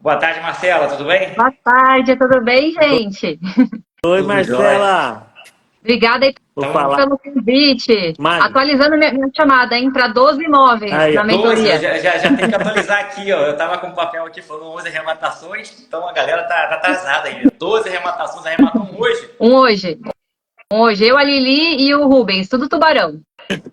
Boa tarde, Marcela, tudo bem? Boa tarde, tudo bem, gente? Oi, Tudo jóia. Marcela. Obrigada aí Vou Então, falar. pelo convite. Mari. Atualizando minha chamada, hein, para 12 imóveis Aí, na ó. 12, mentoria. já tem que atualizar aqui, ó. Eu tava com o papel aqui falando 11 arrematações, então a galera tá atrasada ainda. 12 arrematações, arrematou um hoje. Um hoje. Um hoje, eu, a Lili e o Rubens, tudo tubarão.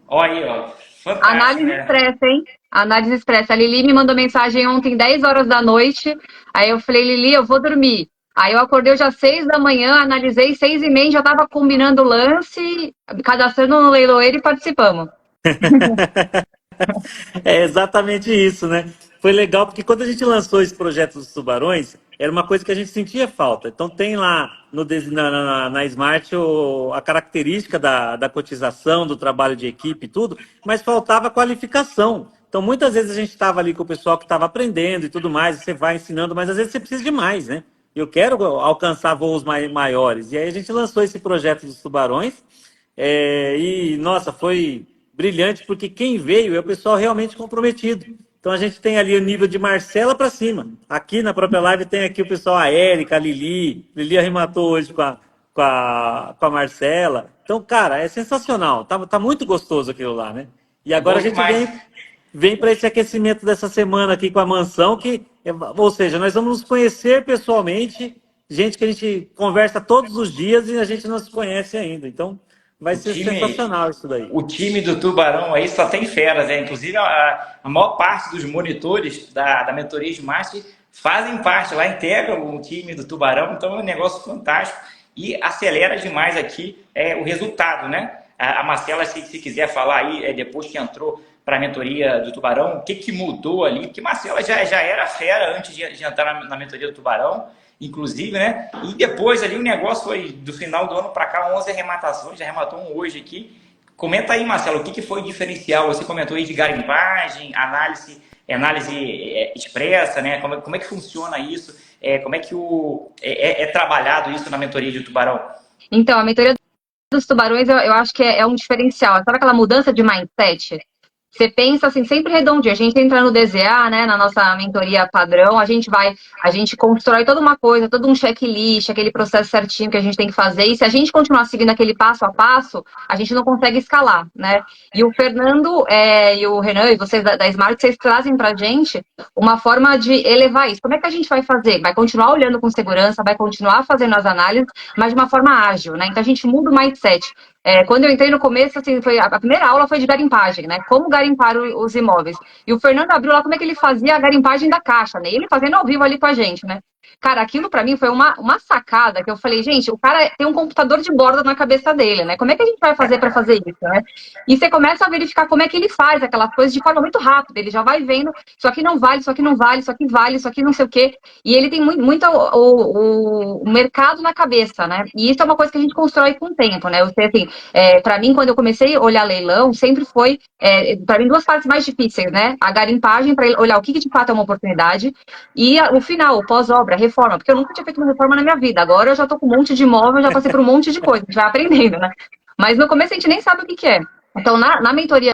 Olha aí, ó. Fantástico, Análise né? expressa, hein? Análise expressa. A Lili me mandou mensagem ontem, 10 horas da noite. Aí eu falei, Lili, eu vou dormir. Aí eu acordei hoje às 6 da manhã, analisei 6h30, já estava combinando o lance, cadastrando no leiloeiro e participamos. É exatamente isso, né? Foi legal porque quando a gente lançou esse projeto dos tubarões, era uma coisa que a gente sentia falta. Então tem lá na Smart a característica da cotização, do trabalho de equipe e tudo, mas faltava qualificação. Então muitas vezes a gente estava ali com o pessoal que estava aprendendo e tudo mais, e você vai ensinando, mas às vezes você precisa de mais, né? Eu quero alcançar voos maiores. E aí a gente lançou esse projeto dos tubarões. E, nossa, foi brilhante, porque quem veio é o pessoal realmente comprometido. Então a gente tem ali o nível de Marcela para cima. Aqui na própria live tem aqui o pessoal, a Érica, a Lili. Lili arrematou hoje com a Marcela. Então, cara, é sensacional. Tá muito gostoso aquilo lá, né? E agora Bom a gente demais. vem para esse aquecimento dessa semana aqui com a mansão, ou seja, nós vamos nos conhecer pessoalmente, gente que a gente conversa todos os dias e a gente não se conhece ainda. Então, vai O ser time, sensacional isso daí. o time do Tubarão aí só tem feras, né? Inclusive, a maior parte dos monitores da mentoria de Master fazem parte lá, integram o time do Tubarão, então é um negócio fantástico e acelera demais aqui o resultado, né? A Marcela, se quiser falar aí, depois que entrou para a mentoria do Tubarão, o que, que mudou ali? Porque Marcela já era fera antes de entrar na mentoria do Tubarão, inclusive, né? E depois ali o negócio foi do final do ano para cá, 11 arrematações, já arrematou um hoje aqui. Comenta aí, Marcelo, o que, que foi diferencial? Você comentou aí de garimpagem, análise expressa, né? Como é que funciona isso? Como é que é trabalhado isso na mentoria de Tubarão? Então, a mentoria dos tubarões eu acho que é um diferencial. Sabe aquela mudança de mindset? Você pensa assim, sempre redondinho. A gente entra no DZA, né, na nossa mentoria padrão, a gente constrói toda uma coisa, todo um checklist, aquele processo certinho que a gente tem que fazer. E se a gente continuar seguindo aquele passo a passo, a gente não consegue escalar, né? E o Fernando e o Renan e vocês da Smart, vocês trazem pra gente uma forma de elevar isso. Como é que a gente vai fazer? Vai continuar olhando com segurança, vai continuar fazendo as análises, mas de uma forma ágil, né? Então a gente muda o mindset. Quando eu entrei no começo, assim, a primeira aula foi de garimpagem, né? Como garimpar os imóveis. E o Fernando abriu lá como é que ele fazia a garimpagem da caixa, né? Ele fazendo ao vivo ali com a gente, né? Cara, aquilo pra mim foi uma sacada que eu falei, gente, o cara tem um computador de borda na cabeça dele, né? Como é que a gente vai fazer pra fazer isso, né? E você começa a verificar como é que ele faz aquela coisa de forma muito rápida. Ele já vai vendo, isso aqui não vale, isso aqui não vale, isso aqui vale, isso aqui não sei o quê. E ele tem muito o mercado na cabeça, né? E isso é uma coisa que a gente constrói com o tempo, né? Eu sei assim, para mim, quando eu comecei a olhar leilão, sempre foi, para mim, duas partes mais difíceis, né? A garimpagem, para olhar o que de fato é uma oportunidade, e o final, o pós-obra, a reforma, porque eu nunca tinha feito uma reforma na minha vida. Agora eu já tô com um monte de imóvel, já passei por um monte de coisa, a gente vai aprendendo, né? Mas no começo a gente nem sabe o que é. Então, na mentoria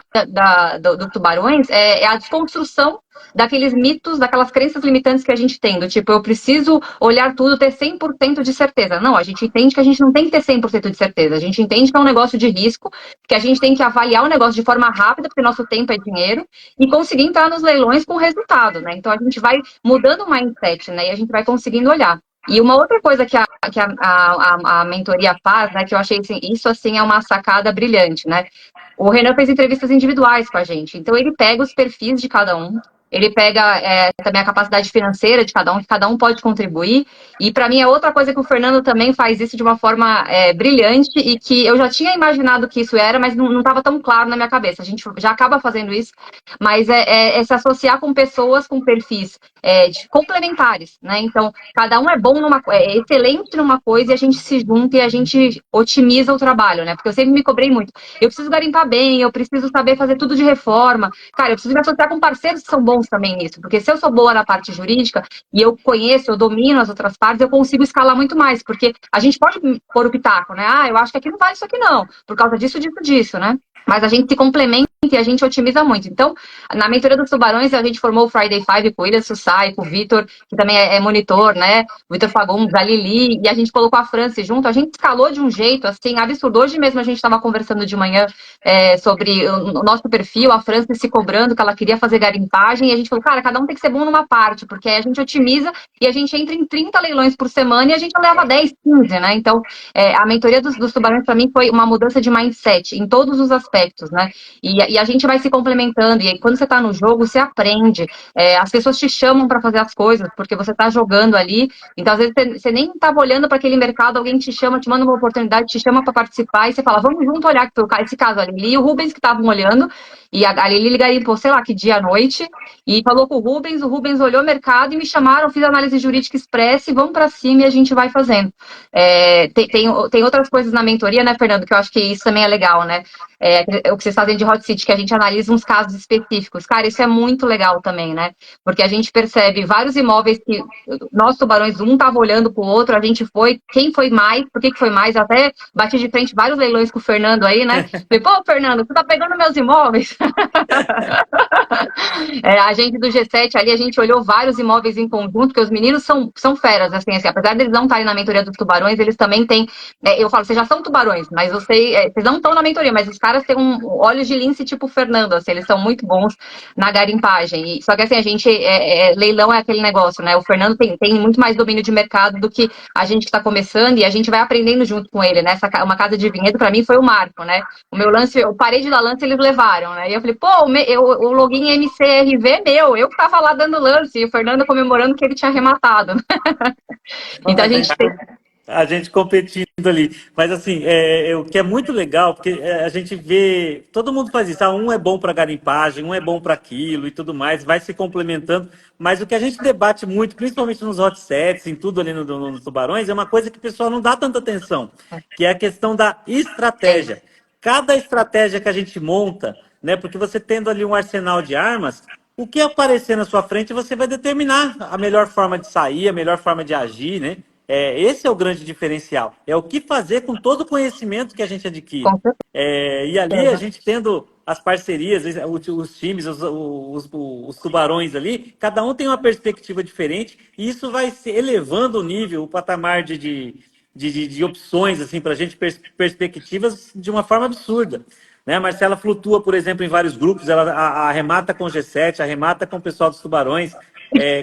do Tubarões, é a desconstrução daqueles mitos, daquelas crenças limitantes que a gente tem, do tipo, eu preciso olhar tudo, ter 100% de certeza. Não, a gente entende que a gente não tem que ter 100% de certeza. A gente entende que é um negócio de risco, que a gente tem que avaliar o negócio de forma rápida, porque nosso tempo é dinheiro, e conseguir entrar nos leilões com resultado, né? Então, a gente vai mudando o mindset, né? E a gente vai conseguindo olhar. E uma outra coisa que a mentoria faz, né, que eu achei assim, isso assim é uma sacada brilhante, né? O Renan fez entrevistas individuais com a gente, então ele pega os perfis de cada um, ele pega também a capacidade financeira de cada um, que cada um pode contribuir, e para mim é outra coisa que o Fernando também faz isso de uma forma brilhante, e que eu já tinha imaginado que isso era, mas não estava tão claro na minha cabeça. A gente já acaba fazendo isso, mas é se associar com pessoas com perfis complementares, né? Então, cada um é bom é excelente numa coisa e a gente se junta e a gente otimiza o trabalho, né? Porque eu sempre me cobrei muito. Eu preciso garimpar bem, eu preciso saber fazer tudo de reforma. Cara, eu preciso me associar com parceiros que são bons também nisso, porque se eu sou boa na parte jurídica e eu conheço, eu domino as outras partes, eu consigo escalar muito mais, porque a gente pode pôr o pitaco, né? Ah, eu acho que aqui não vale isso aqui não, por causa disso, disso, disso, né? Mas a gente se complementa e a gente otimiza muito. Então, na mentoria dos tubarões, a gente formou o Friday Five com o William Sussai, com o Vitor, que também é monitor, né? O Vitor Fagundes, a Lili, e a gente colocou a Franci junto. A gente escalou de um jeito, assim, absurdo. Hoje mesmo a gente estava conversando de manhã sobre o nosso perfil, a Franci se cobrando que ela queria fazer garimpagem, e a gente falou, cara, cada um tem que ser bom numa parte, porque aí a gente otimiza e a gente entra em 30 leilões por semana e a gente leva 10, 15, né? Então, a mentoria dos tubarões, para mim, foi uma mudança de mindset em todos os aspectos, né? E a gente vai se complementando, e aí quando você está no jogo, você aprende. As pessoas te chamam para fazer as coisas, porque você está jogando ali. Então, às vezes, você nem estava olhando para aquele mercado, alguém te chama, te manda uma oportunidade, te chama para participar, e você fala, vamos junto olhar, que foi esse caso, a Lili e o Rubens que estavam olhando, e a Lili garimpou, sei lá, que dia à noite, e falou com o Rubens olhou o mercado e me chamaram, fiz análise jurídica express, e vamos para cima e a gente vai fazendo. Tem outras coisas na mentoria, né, Fernando, que eu acho que isso também é legal, né? O que vocês fazem de Hot Seat, que a gente analisa uns casos específicos. Cara, isso é muito legal também, né? Porque a gente percebe vários imóveis que nós, tubarões, um estava olhando para o outro, a gente foi, quem foi mais, por que foi mais? Eu até bati de frente vários leilões com o Fernando aí, né? Falei, pô, Fernando, você tá pegando meus imóveis? A gente do G7 ali, a gente olhou vários imóveis em conjunto, porque os meninos são feras, assim, apesar deles não estarem na mentoria dos tubarões, eles também têm, eu falo, vocês já são tubarões, mas vocês não estão na mentoria, mas os caras têm olhos de lince tipo o Fernando, assim, eles são muito bons na garimpagem, só que assim, a gente, leilão é aquele negócio, né, o Fernando tem muito mais domínio de mercado do que a gente que está começando, e a gente vai aprendendo junto com ele, né, uma casa de vinhedo pra mim foi o marco, né, o meu lance, eu parei de dar lance, eles levaram, né, e eu falei, pô, o login MCRV é meu, eu que tava lá dando lance, e o Fernando comemorando que ele tinha arrematado. Então a gente tem... A gente competindo ali. Mas assim, o que é muito legal, porque a gente vê, todo mundo faz isso, um é bom para garimpagem, um é bom para aquilo e tudo mais, vai se complementando, mas o que a gente debate muito, principalmente nos hot sets, em tudo ali nos tubarões, é uma coisa que o pessoal não dá tanta atenção, que é a questão da estratégia. Cada estratégia que a gente monta, né, porque você tendo ali um arsenal de armas, o que aparecer na sua frente, você vai determinar a melhor forma de sair, a melhor forma de agir, né? Esse é o grande diferencial. É o que fazer com todo o conhecimento que a gente adquire. E ali a gente tendo as parcerias, os times, os tubarões ali, cada um tem uma perspectiva diferente e isso vai se elevando o nível, o patamar de opções assim, para a gente, perspectivas de uma forma absurda. Né? A Marcela flutua, por exemplo, em vários grupos, ela arremata com o G7, arremata com o pessoal dos tubarões,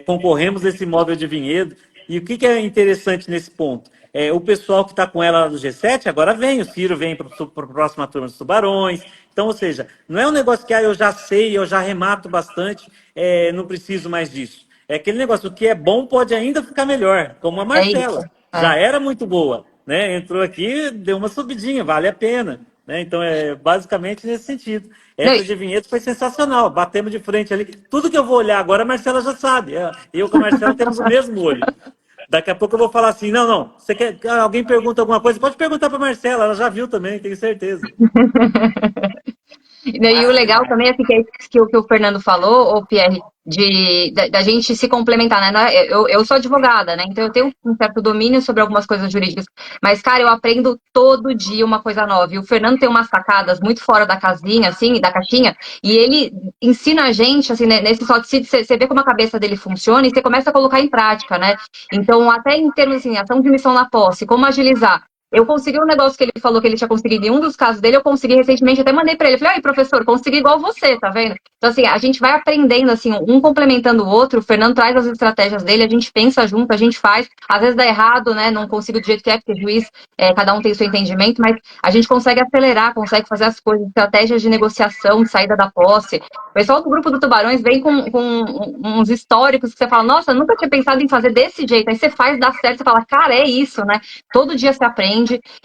concorremos nesse móvel de vinhedo. E o que é interessante nesse ponto? O pessoal que está com ela lá do G7 agora vem, o Ciro vem para a próxima turma dos tubarões. Então, ou seja, não é um negócio que eu já sei, eu já remato bastante, não preciso mais disso. É aquele negócio, o que é bom pode ainda ficar melhor, como a Marcela. Já era muito boa, né? Entrou aqui, deu uma subidinha, vale a pena. Né? Então, basicamente nesse sentido. Essa de vinhedo foi sensacional, batemos de frente ali. Tudo que eu vou olhar agora, a Marcela já sabe. Eu com a Marcela temos o mesmo olho. Daqui a pouco eu vou falar assim, não, você quer, alguém pergunta alguma coisa, pode perguntar para a Marcela, ela já viu também, tenho certeza. E o legal também é que o Fernando falou, o Pierre, da gente se complementar, né? Eu sou advogada, né? Então eu tenho um certo domínio sobre algumas coisas jurídicas. Mas, cara, eu aprendo todo dia uma coisa nova. E o Fernando tem umas sacadas muito fora da casinha, assim, da caixinha, e ele ensina a gente, assim, né, nesse hot seat, você vê como a cabeça dele funciona e você começa a colocar em prática, né? Então, até em termos, assim, ação de missão na posse, como agilizar. Eu consegui um negócio que ele falou que ele tinha conseguido em um dos casos dele, eu consegui recentemente, até mandei pra ele. Falei, ai, professor, consegui igual você, tá vendo? Então, assim, a gente vai aprendendo, assim, um complementando o outro. O Fernando traz as estratégias dele, a gente pensa junto, a gente faz. Às vezes dá errado, né? Não consigo do jeito que é, porque juiz, cada um tem o seu entendimento, mas a gente consegue acelerar, consegue fazer as coisas, estratégias de negociação, de saída da posse. O pessoal do grupo do Tubarões vem com uns históricos que você fala, nossa, nunca tinha pensado em fazer desse jeito. Aí você faz, dá certo, você fala, cara, é isso, né? Todo dia você aprende.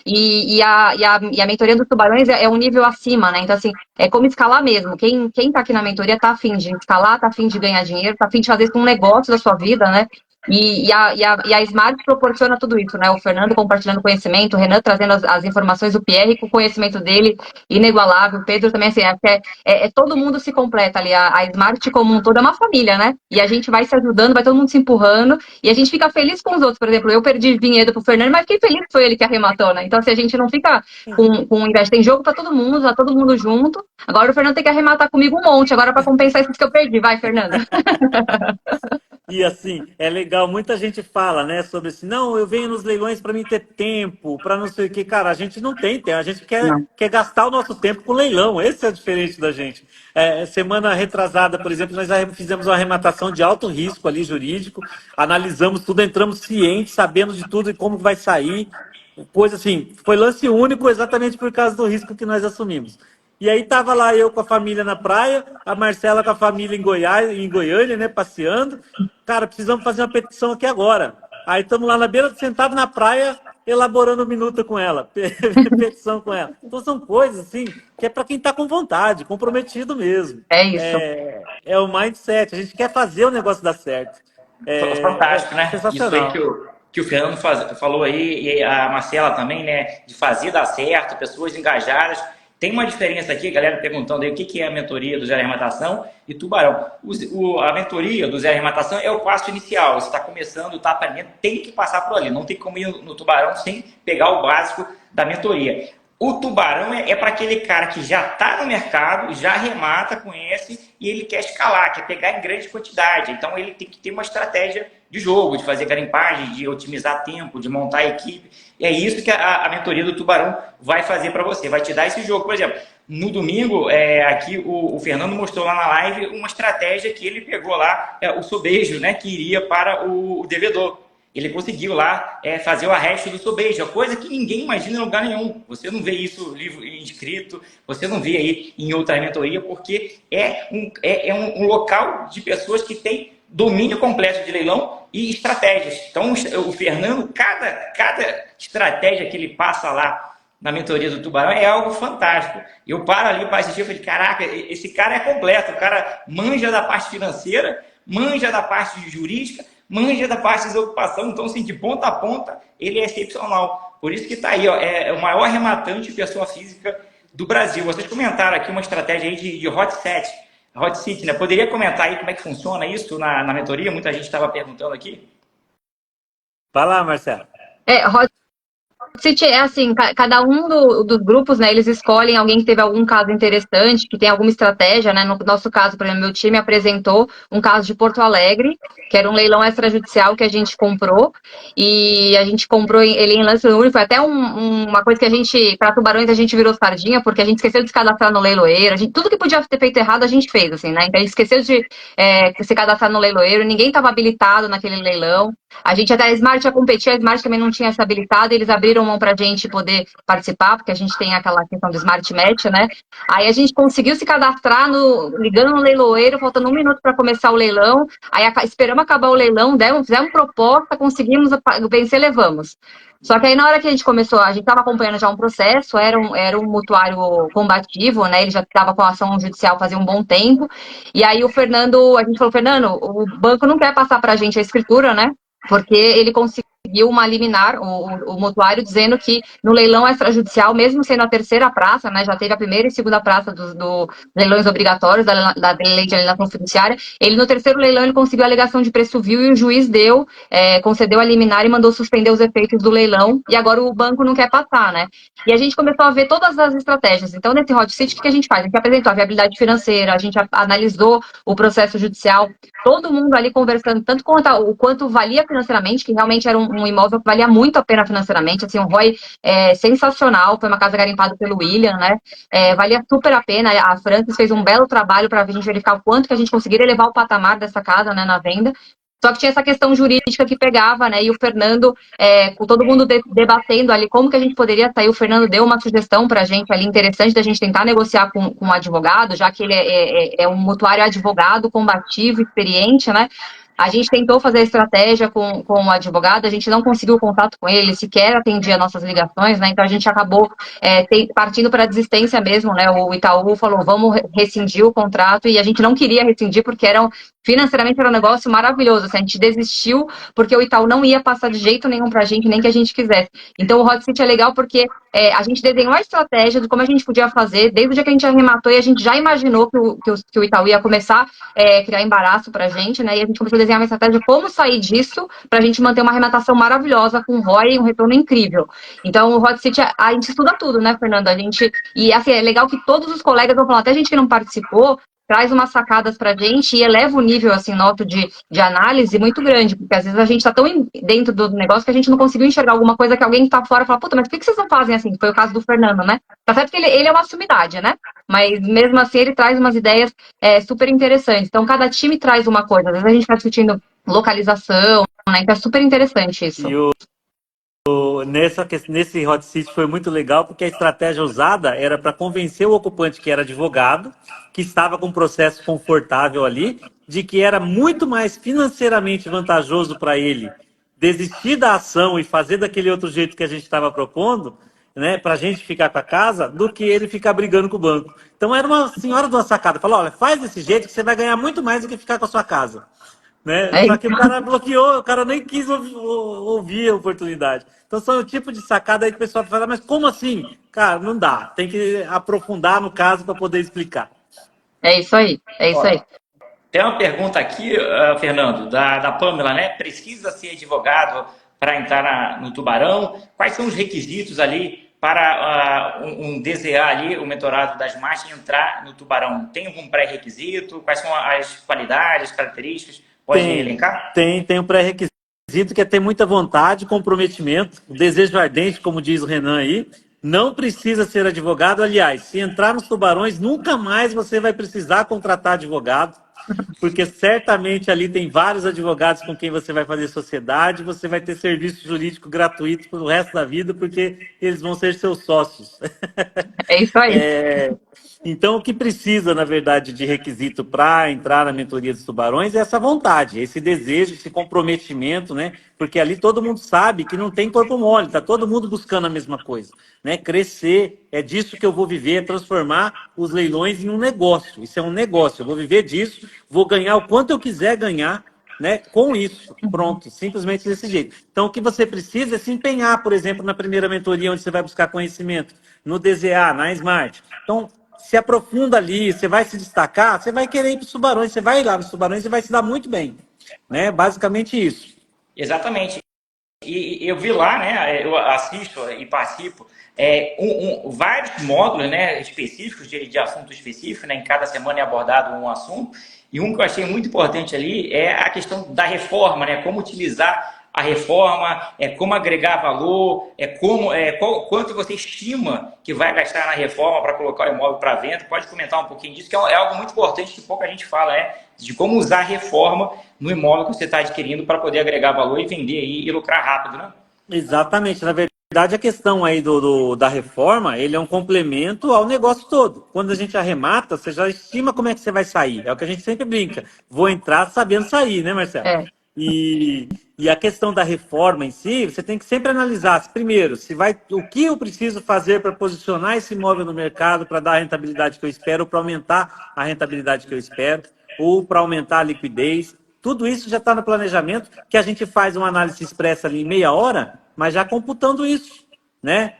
E a mentoria dos tubarões é um nível acima, né? Então, assim, é como escalar mesmo. Quem tá aqui na mentoria tá afim de escalar, tá afim de ganhar dinheiro, tá afim de fazer isso um negócio da sua vida, né? E a Smart proporciona tudo isso, né? O Fernando compartilhando conhecimento, o Renan trazendo as informações, o Pierre com o conhecimento dele inigualável, o Pedro também, assim, todo mundo se completa ali. A Smart como um todo é uma família, né? E a gente vai se ajudando, vai todo mundo se empurrando, e a gente fica feliz com os outros. Por exemplo, eu perdi Vinhedo pro Fernando, mas fiquei feliz que foi ele que arrematou, né? Então, assim, a gente não fica com inveja. Tem jogo pra todo mundo, tá todo mundo junto. Agora o Fernando tem que arrematar comigo um monte, agora pra compensar isso que eu perdi. Vai, Fernando. E assim, é legal, muita gente fala, né, sobre assim, não, eu venho nos leilões para mim ter tempo, para não sei o que, cara, a gente não tem tempo, a gente Não. quer gastar o nosso tempo com leilão, esse é o diferente da gente. Semana retrasada, por exemplo, nós fizemos uma arrematação de alto risco ali, jurídico, analisamos tudo, entramos cientes, sabendo de tudo e como vai sair, coisa assim, foi lance único exatamente por causa do risco que nós assumimos. E aí tava lá eu com a família na praia, a Marcela com a família em Goiás, em Goiânia, né, passeando. Cara, precisamos fazer uma petição aqui agora. Aí estamos lá na beira, sentado na praia, elaborando minuta com ela, petição com ela. Então são coisas assim que é para quem está com vontade, comprometido mesmo. É isso. É o mindset. A gente quer fazer o negócio dar certo. Fantástico, É né? Isso aí sensacional. que o Fernando falou aí, e a Marcela também, né? De fazer dar certo, pessoas engajadas. Tem uma diferença aqui, galera perguntando aí o que é a mentoria do Zero Arrematação e Tubarão. A mentoria do Zero Arrematação é o passo inicial. Você está começando, está aprendendo, tem que passar por ali. Não tem como ir no Tubarão sem pegar o básico da mentoria. O Tubarão é para aquele cara que já está no mercado, já remata, conhece e ele quer escalar, quer pegar em grande quantidade. Então ele tem que ter uma estratégia de jogo, de fazer garimpagem, de otimizar tempo, de montar a equipe. E é isso que a mentoria do Tubarão vai fazer para você, vai te dar esse jogo. Por exemplo, no domingo, aqui o Fernando mostrou lá na live uma estratégia que ele pegou lá, o sobejo, né, que iria para o devedor. Ele conseguiu lá fazer o arresto do sobejo, coisa que ninguém imagina em lugar nenhum. Você não vê isso no livro inscrito, você não vê aí em outra mentoria, porque é um local de pessoas que têm domínio completo de leilão e estratégias. Então, o Fernando, cada estratégia que ele passa lá na mentoria do Tubarão é algo fantástico. Eu paro ali para assistir e falei, caraca, esse cara é completo, o cara manja da parte financeira, manja da parte jurídica, manja da parte de desocupação, então assim, de ponta a ponta, ele é excepcional. Por isso que está aí, ó, é o maior rematante de pessoa física do Brasil. Vocês comentaram aqui uma estratégia aí de hot set, hot seat, né? Poderia comentar aí como é que funciona isso na mentoria? Muita gente estava perguntando aqui. Vai lá, Marcelo. Hot City é assim, cada um dos grupos, né, eles escolhem alguém que teve algum caso interessante, que tem alguma estratégia, né, no nosso caso, por exemplo, meu time apresentou um caso de Porto Alegre, que era um leilão extrajudicial que a gente comprou, e a gente comprou ele em lance único, foi até uma coisa que a gente, para Tubarões, a gente virou sardinha, porque a gente esqueceu de se cadastrar no leiloeiro, tudo que podia ter feito errado, a gente fez, assim, né, então a gente esqueceu de se cadastrar no leiloeiro, ninguém estava habilitado naquele leilão, a gente até a Smart ia competir, a Smart também não tinha se habilitado, eles abriram mão pra gente poder participar, porque a gente tem aquela questão do Smart Match, né? Aí a gente conseguiu se cadastrar ligando no leiloeiro, faltando 1 minuto para começar o leilão, aí esperamos acabar o leilão, fizemos proposta, conseguimos vencer, levamos. Só que aí na hora que a gente começou, a gente estava acompanhando já um processo, era um mutuário combativo, né? Ele já estava com a ação judicial fazia um bom tempo. E aí a gente falou, Fernando, o banco não quer passar pra gente a escritura, né? Porque ele conseguiu uma liminar, o mutuário, dizendo que no leilão extrajudicial, mesmo sendo a terceira praça, né, já teve a primeira e segunda praça dos leilões obrigatórios da lei de alienação fiduciária, ele no terceiro leilão ele conseguiu a alegação de preço vil e o juiz concedeu a liminar e mandou suspender os efeitos do leilão, e agora o banco não quer passar, né? E a gente começou a ver todas as estratégias. Então, nesse hot seat, o que a gente faz? A gente apresentou a viabilidade financeira, a gente analisou o processo judicial, todo mundo ali conversando tanto o quanto valia financeiramente, que realmente era um imóvel que valia muito a pena financeiramente, assim, um ROI sensacional, foi uma casa garimpada pelo William, né? Valia super a pena, a Francis fez um belo trabalho para a gente verificar o quanto que a gente conseguiria elevar o patamar dessa casa, né, na venda. Só que tinha essa questão jurídica que pegava, né? E o Fernando, com todo mundo debatendo ali como que a gente poderia sair, o Fernando deu uma sugestão para a gente ali interessante da gente tentar negociar com um advogado, já que ele é um mutuário advogado, combativo, experiente, né? A gente tentou fazer a estratégia com o advogado, a gente não conseguiu contato com ele, sequer atendia nossas ligações, né? Então a gente acabou partindo para a desistência mesmo, né? O Itaú falou, vamos rescindir o contrato, e a gente não queria rescindir porque financeiramente era um negócio maravilhoso. Assim, a gente desistiu porque o Itaú não ia passar de jeito nenhum para a gente, nem que a gente quisesse. Então o Hot City é legal porque a gente desenhou a estratégia de como a gente podia fazer, desde o dia que a gente arrematou, e a gente já imaginou que o Itaú ia começar a criar embaraço para a gente, né? E a gente começou a desenhar uma estratégia de como sair disso para a gente manter uma arrematação maravilhosa, com ROI e um retorno incrível. Então, o Hot City, a gente estuda tudo, né, Fernanda? E assim, é legal que todos os colegas vão falar, até gente que não participou, traz umas sacadas pra gente e eleva o nível, assim, noto de análise muito grande, porque às vezes a gente tá tão dentro do negócio que a gente não conseguiu enxergar alguma coisa que alguém que tá fora fala, puta, mas por que vocês não fazem assim? Foi o caso do Fernando, né? Tá certo que ele é uma sumidade, né? Mas mesmo assim ele traz umas ideias super interessantes. Então cada time traz uma coisa. Às vezes a gente tá discutindo localização, né? Então é super interessante isso. E nesse Hot City foi muito legal porque a estratégia usada era para convencer o ocupante que era advogado, que estava com um processo confortável ali, de que era muito mais financeiramente vantajoso para ele desistir da ação e fazer daquele outro jeito que a gente estava propondo, né, para a gente ficar com a casa, do que ele ficar brigando com o banco. Então era uma senhora de uma sacada, falou, olha, faz desse jeito que você vai ganhar muito mais do que ficar com a sua casa. Né? Só que o cara bloqueou, o cara nem quis ouvir a oportunidade. Então são o tipo de sacada aí que o pessoal fala, mas como assim? Cara, não dá. Tem que aprofundar no caso para poder explicar. É isso aí, é isso aí. Tem uma pergunta aqui, Fernando, da Pamela, né? Precisa ser advogado para entrar no Tubarão? Quais são os requisitos ali para um DZA ali, o mentorado das marchas, entrar no Tubarão? Tem algum pré-requisito? Quais são as qualidades, características? Pode elencar? Tem um pré-requisito que é ter muita vontade, comprometimento, o desejo ardente, como diz o Renan aí. Não precisa ser advogado. Aliás, se entrar nos Tubarões, nunca mais você vai precisar contratar advogado, porque certamente ali tem vários advogados com quem você vai fazer sociedade, você vai ter serviço jurídico gratuito pelo resto da vida, porque eles vão ser seus sócios. É isso aí. Então, o que precisa, na verdade, de requisito para entrar na mentoria dos tubarões é essa vontade, esse desejo, esse comprometimento, né? Porque ali todo mundo sabe que não tem corpo mole, tá todo mundo buscando a mesma coisa, né? Crescer, é disso que eu vou viver, é transformar os leilões em um negócio. Isso é um negócio, eu vou viver disso, vou ganhar o quanto eu quiser ganhar, né, com isso, pronto, simplesmente desse jeito. Então, o que você precisa é se empenhar, por exemplo, na primeira mentoria, onde você vai buscar conhecimento, no DZA, na Smart. Então, se aprofunda ali, você vai se destacar, você vai querer ir para os Tubarões, você vai ir lá nos Tubarões e vai se dar muito bem, né? Basicamente isso. Exatamente. E eu vi lá, né? Eu assisto e participo vários módulos, né, específicos de assunto específico, né? Em cada semana é abordado um assunto. E um que eu achei muito importante ali é a questão da reforma, né? Como utilizar a reforma, como agregar valor, quanto você estima que vai gastar na reforma para colocar o imóvel para venda. Pode comentar um pouquinho disso, que é algo muito importante que pouca gente fala, de como usar a reforma no imóvel que você está adquirindo para poder agregar valor e vender e lucrar rápido, né? Exatamente. Na verdade, a questão aí da reforma, ele é um complemento ao negócio todo. Quando a gente arremata, você já estima como é que você vai sair. É o que a gente sempre brinca. Vou entrar sabendo sair, né, Marcelo? E a questão da reforma em si, você tem que sempre analisar, primeiro, o que eu preciso fazer para posicionar esse imóvel no mercado, para dar a rentabilidade que eu espero, para aumentar a rentabilidade que eu espero, ou para aumentar a liquidez. Tudo isso já está no planejamento, que a gente faz uma análise expressa ali em meia hora, mas já computando isso, né?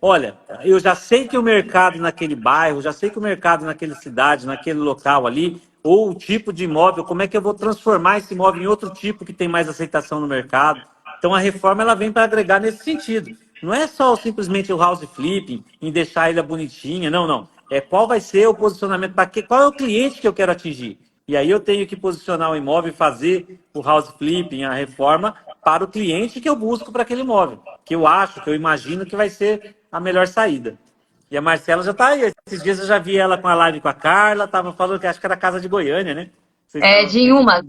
Olha, eu já sei que o mercado naquele bairro, já sei que o mercado naquela cidade, naquele local ali, ou o tipo de imóvel, como é que eu vou transformar esse imóvel em outro tipo que tem mais aceitação no mercado. Então a reforma ela vem para agregar nesse sentido. Não é só simplesmente o house flipping, em deixar ele bonitinha, não. Qual vai ser o posicionamento, qual é o cliente que eu quero atingir. E aí eu tenho que posicionar o imóvel e fazer o house flipping, a reforma, para o cliente que eu busco para aquele imóvel, que eu acho, que eu imagino que vai ser a melhor saída. E a Marcela já está aí. Esses dias eu já vi ela com a live com a Carla, estava falando que acho que era a casa de Goiânia, né? De Inhumas,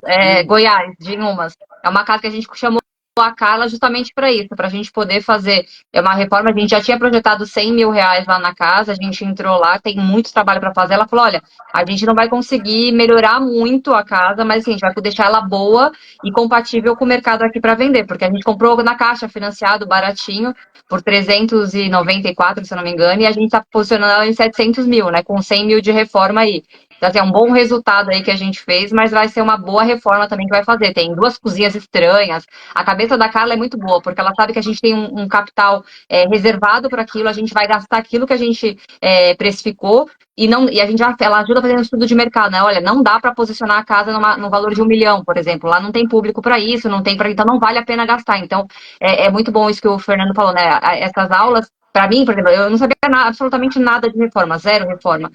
Goiás, de Inhumas. É uma casa que a gente chamou a Carla justamente para isso, para a gente poder fazer uma reforma. A gente já tinha projetado R$ 100.000 lá na casa, a gente entrou lá, tem muito trabalho para fazer. Ela falou: olha, a gente não vai conseguir melhorar muito a casa, mas assim, a gente vai deixar ela boa e compatível com o mercado aqui para vender, porque a gente comprou na Caixa, financiado, baratinho, por 394, se eu não me engano, e a gente está posicionando ela em 700 mil, né, com 100 mil de reforma aí. Então, assim, é um bom resultado aí que a gente fez, mas vai ser uma boa reforma também que vai fazer. Tem 2 cozinhas estranhas. A cabeça da Carla é muito boa, porque ela sabe que a gente tem um capital reservado para aquilo, a gente vai gastar aquilo que a gente precificou e a gente ela ajuda a fazer um estudo de mercado, né? Olha, não dá para posicionar a casa no valor de 1 milhão, por exemplo. Lá não tem público para isso, não tem para, então não vale a pena gastar. Então, é muito bom isso que o Fernando falou, né? Essas aulas. Para mim, por exemplo, eu não sabia absolutamente nada de reforma, zero reforma.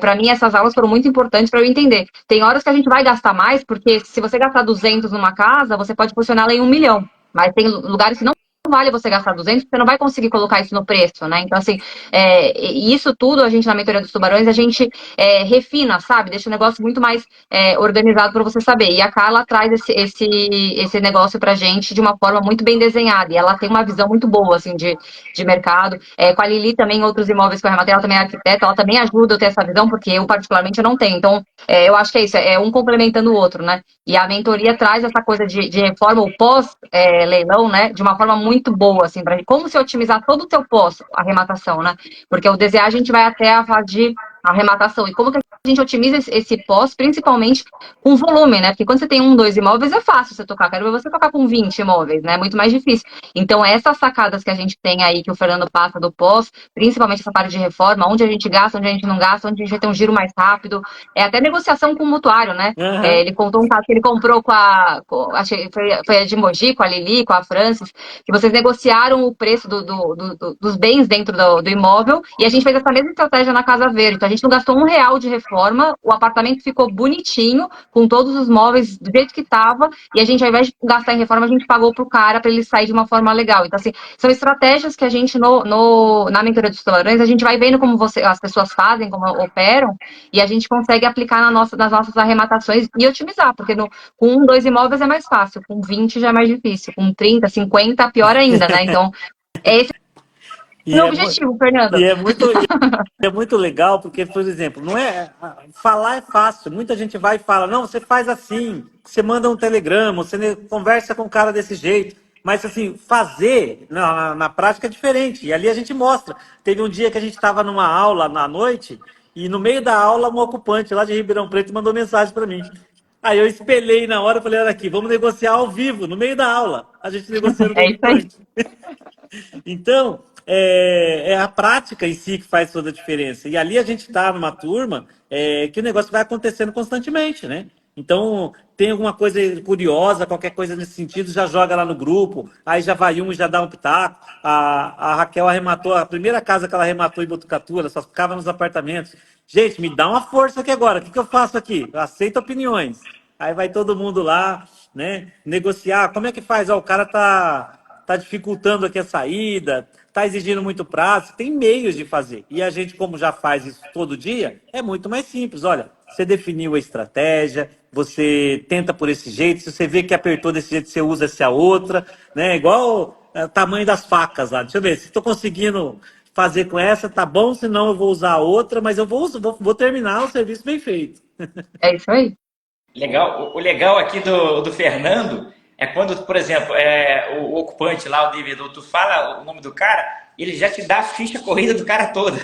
Para mim, essas aulas foram muito importantes para eu entender. Tem horas que a gente vai gastar mais, porque se você gastar 200 numa casa, você pode posicioná-la em 1 milhão. Mas tem lugares que não vale você gastar 200, você não vai conseguir colocar isso no preço, né? Então, assim, isso tudo, a gente, na mentoria dos tubarões, a gente refina, sabe? Deixa o negócio muito mais organizado para você saber. E a Carla traz esse negócio pra gente de uma forma muito bem desenhada. E ela tem uma visão muito boa, assim, de mercado. Com a Lili também, outros imóveis que eu arrematei, ela também é arquiteta, ela também ajuda eu ter essa visão, porque eu, particularmente, eu não tenho. Então, eu acho que é isso, é um complementando o outro, né? E a mentoria traz essa coisa de reforma ou pós-leilão, né? De uma forma muito boa, assim, para como se otimizar todo o teu pós-arrematação, né? Porque o DZA a gente vai até a fase de arrematação. E como que a gente otimiza esse pós, principalmente com volume, né? Porque quando você tem 1, 2 imóveis, é fácil você tocar. Quero ver você tocar com 20 imóveis, né? É muito mais difícil. Então, essas sacadas que a gente tem aí, que o Fernando passa do pós, principalmente essa parte de reforma, onde a gente gasta, onde a gente não gasta, onde a gente vai ter um giro mais rápido, até negociação com o mutuário, né? Aham. Ele contou um caso que ele comprou acho que foi a de Mogi, com a Lili, com a Francis, que vocês negociaram o preço dos bens dentro do imóvel, e a gente fez essa mesma estratégia na Casa Verde. Então, a gente não gastou R$ 1 de reforma, o apartamento ficou bonitinho, com todos os móveis do jeito que estava, e a gente, ao invés de gastar em reforma, a gente pagou pro cara para ele sair de uma forma legal. Então, assim, são estratégias que a gente, na mentoria dos tubarões, a gente vai vendo como as pessoas fazem, como operam, e a gente consegue aplicar nas nossas arrematações e otimizar, porque com 1, 2 imóveis é mais fácil, com 20 já é mais difícil, com 30, 50, pior ainda, né? Então, esse é o E meu é, objetivo, Fernando. e é muito legal, porque, por exemplo, não é. Falar é fácil. Muita gente vai e fala, não, você faz assim, você manda um telegrama, você conversa com o cara desse jeito. Mas, assim, fazer na prática é diferente. E ali a gente mostra. Teve um dia que a gente estava numa aula na noite, e no meio da aula, um ocupante lá de Ribeirão Preto mandou mensagem para mim. Aí eu espelhei na hora e falei, olha aqui, vamos negociar ao vivo, no meio da aula. A gente negociando com o É isso aí. ocupante. Então, é a prática em si que faz toda a diferença. E ali a gente está numa turma que o negócio vai acontecendo constantemente, né? Então, tem alguma coisa curiosa, qualquer coisa nesse sentido, já joga lá no grupo, aí já vai um e já dá um pitaco. A Raquel arrematou, a primeira casa que ela arrematou em Botucatu, ela só ficava nos apartamentos. Gente, me dá uma força aqui agora, o que eu faço aqui? Eu aceito opiniões. Aí vai todo mundo lá, né, negociar. Como é que faz? Ó, o cara tá dificultando aqui a saída, tá exigindo muito prazo. Tem meios de fazer. E a gente, como já faz isso todo dia, é muito mais simples. Olha, você definiu a estratégia, você tenta por esse jeito, se você vê que apertou desse jeito, você usa essa outra, né? Igual o tamanho das facas lá. Deixa eu ver, se estou conseguindo fazer com essa, tá bom, senão eu vou usar a outra, mas eu vou terminar o serviço bem feito. É isso aí. Legal. O legal aqui do Fernando é quando, por exemplo, o ocupante lá, o devedor, tu fala o nome do cara, ele já te dá a ficha corrida do cara toda.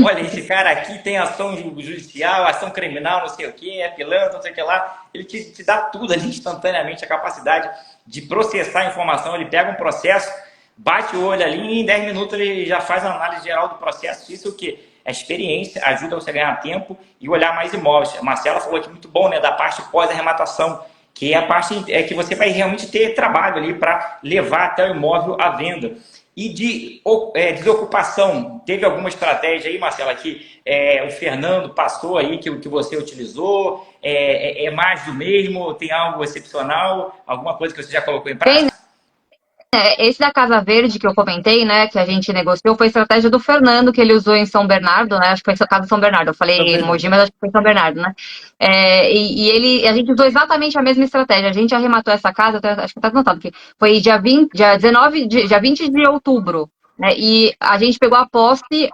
Olha, esse cara aqui tem ação judicial, ação criminal, não sei o que, é pilantra, não sei o que lá. Ele te dá tudo ali instantaneamente, a capacidade de processar a informação. Ele pega um processo, bate o olho ali e em 10 minutos ele já faz a análise geral do processo. Isso é o quê? A experiência ajuda você a ganhar tempo e olhar mais imóveis. A Marcela falou aqui muito bom, né, da parte pós-arrematação, que é a parte que você vai realmente ter trabalho ali para levar até o imóvel à venda. E de desocupação, teve alguma estratégia aí, Marcela, que o Fernando passou aí, que você utilizou? É mais do mesmo? Tem algo excepcional? Alguma coisa que você já colocou em Tem, prática? Esse da Casa Verde que eu comentei, né, que a gente negociou, foi a estratégia do Fernando, que ele usou em São Bernardo, né, acho que foi Casa São Bernardo, eu falei Também. Mogi, mas acho que foi São Bernardo, né, a gente usou exatamente a mesma estratégia, a gente arrematou essa casa, acho que tá anotado aqui, foi dia 20 de outubro, né, e a gente pegou a posse,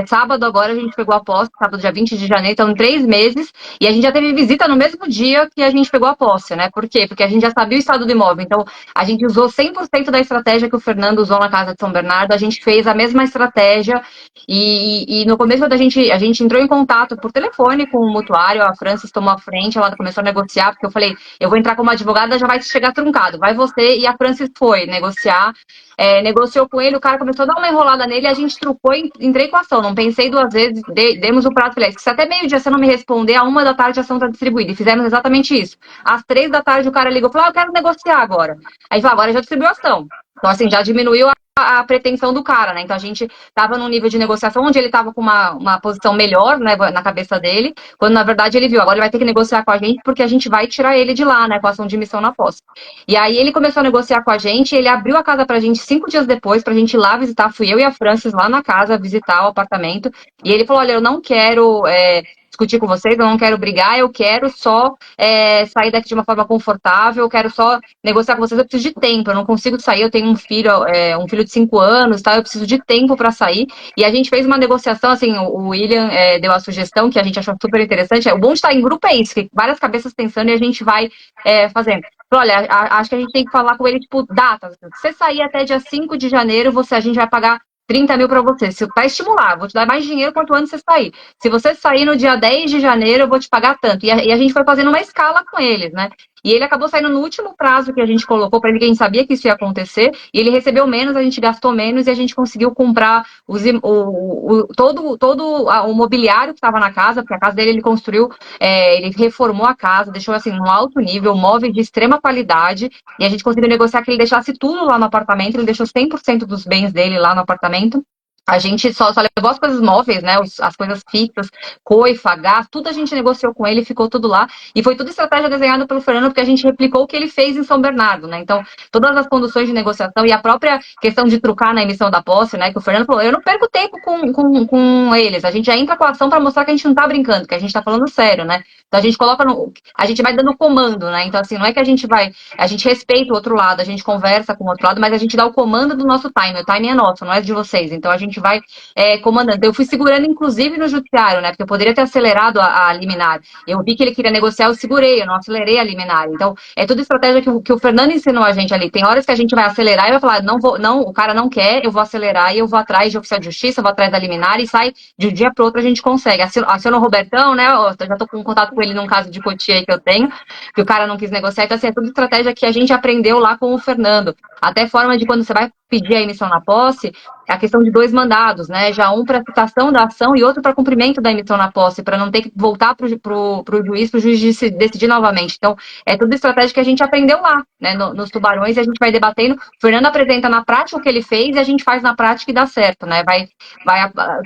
sábado agora a gente pegou a posse, sábado dia 20 de janeiro, então 3 meses, e a gente já teve visita no mesmo dia que a gente pegou a posse, né, por quê? Porque a gente já sabia o estado do imóvel, então a gente usou 100% da estratégia que o Fernando usou na Casa de São Bernardo, a gente fez a mesma estratégia e no começo a gente entrou em contato por telefone com o mutuário, a Francis tomou a frente, ela começou a negociar, porque eu falei, eu vou entrar como advogada, já vai chegar truncado, vai você, e a Francis foi negociar, negociou com ele, o cara começou a dar uma enrolada nele, a gente trucou e entrei com a ação, não pensei duas vezes, demos o prazo, falei, se até meio-dia você não me responder, à 1 da tarde a ação está distribuída, e fizemos exatamente isso. Às 3 da tarde o cara ligou e falou, eu quero negociar agora. Aí falou, agora já distribuiu a ação. Então, assim, já diminuiu a pretensão do cara, né? Então, a gente estava num nível de negociação onde ele estava com uma posição melhor, né, na cabeça dele, quando, na verdade, ele viu, agora ele vai ter que negociar com a gente porque a gente vai tirar ele de lá, né, com a ação de missão na posse. E aí, ele começou a negociar com a gente, ele abriu a casa pra gente 5 dias depois, pra gente ir lá visitar, fui eu e a Francis lá na casa visitar o apartamento, e ele falou, olha, eu não quero discutir com vocês, eu não quero brigar, eu quero só sair daqui de uma forma confortável, eu quero só negociar com vocês, eu preciso de tempo, eu não consigo sair, eu tenho um filho de 5 anos, tá? Eu preciso de tempo para sair. E a gente fez uma negociação, assim, o William deu a sugestão que a gente achou super interessante. O bom de estar em grupo é isso, que várias cabeças pensando e a gente vai fazendo. Olha, acho que a gente tem que falar com ele, tipo, datas. Se você sair até dia 5 de janeiro, a gente vai pagar 30 mil para você. Para estimular, vou te dar mais dinheiro quanto antes você sair. Se você sair no dia 10 de janeiro, eu vou te pagar tanto. E a gente foi fazendo uma escala com eles, né? E ele acabou saindo no último prazo que a gente colocou para ele, que a gente sabia que isso ia acontecer, e ele recebeu menos, a gente gastou menos e a gente conseguiu comprar todo o mobiliário que estava na casa, porque a casa dele ele construiu, ele reformou a casa, deixou assim um alto nível, móveis de extrema qualidade, e a gente conseguiu negociar que ele deixasse tudo lá no apartamento, ele deixou 100% dos bens dele lá no apartamento. A gente só levou as coisas móveis, né? As coisas fixas, coifa, gás, tudo a gente negociou com ele, ficou tudo lá. E foi tudo estratégia desenhada pelo Fernando, porque a gente replicou o que ele fez em São Bernardo, né? Então, todas as condições de negociação e a própria questão de trucar na emissão da posse, né? Que o Fernando falou, eu não perco tempo com eles. A gente já entra com a ação para mostrar que a gente não tá brincando, que a gente tá falando sério, né? Então, a gente coloca a gente vai dando comando, né? Então, assim, não é que a gente respeita o outro lado, a gente conversa com o outro lado, mas a gente dá o comando do nosso time. O time é nosso, não é de vocês. Então, a gente vai comandando. Eu fui segurando, inclusive, no judiciário, né? Porque eu poderia ter acelerado a liminar. Eu vi que ele queria negociar, eu segurei, eu não acelerei a liminar. Então, é toda estratégia que o Fernando ensinou a gente ali. Tem horas que a gente vai acelerar e vai falar, não, o cara não quer, eu vou acelerar e eu vou atrás de oficial de justiça, eu vou atrás da liminar e sai de um dia para outro a gente consegue. Aciona o Robertão, né? Eu já tô com contato com ele num caso de Cotia aí que eu tenho, que o cara não quis negociar. Então, assim, é toda estratégia que a gente aprendeu lá com o Fernando. Até forma de quando você vai pedir a emissão na posse, a questão de 2 mandados, né? Já um para citação da ação e outro para cumprimento da emissão na posse, para não ter que voltar para o juiz decidir novamente. Então, é toda estratégia que a gente aprendeu lá, né? Nos tubarões, e a gente vai debatendo. O Fernando apresenta na prática o que ele fez e a gente faz na prática e dá certo, né? Vai